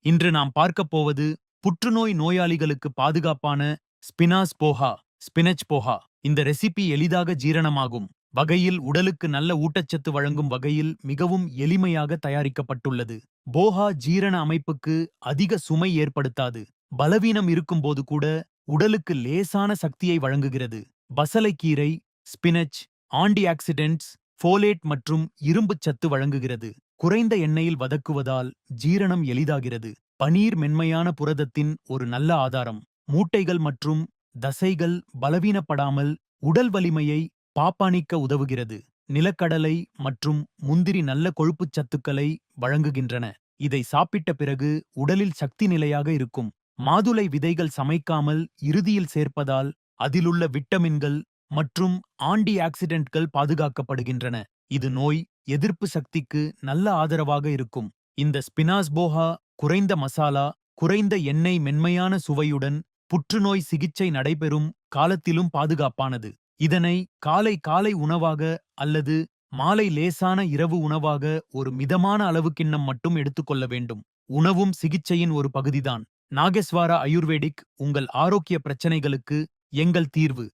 இன்று நாம் பார்க்கப் போவது புற்றுநோய் நோயாளிகளுக்கு பாதுகாப்பான ஸ்பினாஸ் போஹா ஸ்பினச் போஹா. இந்த ரெசிபி எளிதாக ஜீரணமாகும் வகையில் உடலுக்கு நல்ல ஊட்டச்சத்து வழங்கும் வகையில் மிகவும் எளிமையாக தயாரிக்கப்பட்டுள்ளது. போஹா ஜீரண அமைப்புக்கு அதிக சுமை ஏற்படுத்தாது. பலவீனம் இருக்கும்போது கூட உடலுக்கு லேசான சக்தியை வழங்குகிறது. பசலைக்கீரை ஸ்பினச் ஆன்டி ஆக்சிடென்ட்ஸ், ஃபோலேட் மற்றும் இரும்புச் சத்து வழங்குகிறது. குறைந்த எண்ணெயில் வதக்குவதால் ஜீரணம் எளிதாகிறது. பனீர் மென்மையான புரதத்தின் ஒரு நல்ல ஆதாரம். மூட்டைகள் மற்றும் தசைகள் பலவீனப்படாமல் உடல் வலிமையை பாப்பானிக்க உதவுகிறது. நிலக்கடலை மற்றும் முந்திரி நல்ல கொழுப்புச் சத்துக்களை வழங்குகின்றன. இதை சாப்பிட்ட பிறகு உடலில் சக்தி நிலையாக இருக்கும். மாதுளை விதைகள் சமைக்காமல் இறுதியில் சேர்ப்பதால் அதிலுள்ள விட்டமின்கள் மற்றும் ஆன்டி ஆக்சிடென்ட்கள் பாதுகாக்கப்படுகின்றன. இது நோய் எதிர்ப்பு சக்திக்கு நல்ல ஆதரவாக இருக்கும். இந்த ஸ்பினாஸ் போஹா குறைந்த மசாலா, குறைந்த எண்ணெய், மென்மையான சுவையுடன் புற்றுநோய் சிகிச்சை நடைபெறும் காலத்திலும் பாதுகாப்பானது. இதனை காலை காலை உணவாக அல்லது மாலை லேசான இரவு உணவாக ஒரு மிதமான அளவு கிண்ணம் மட்டும் எடுத்துக்கொள்ள வேண்டும். உணவும் சிகிச்சையின் ஒரு பகுதிதான். நாகேஸ்வரா ஆயுர்வேதிக் உங்கள் ஆரோக்கிய பிரச்சனைகளுக்கு எங்கள் தீர்வு.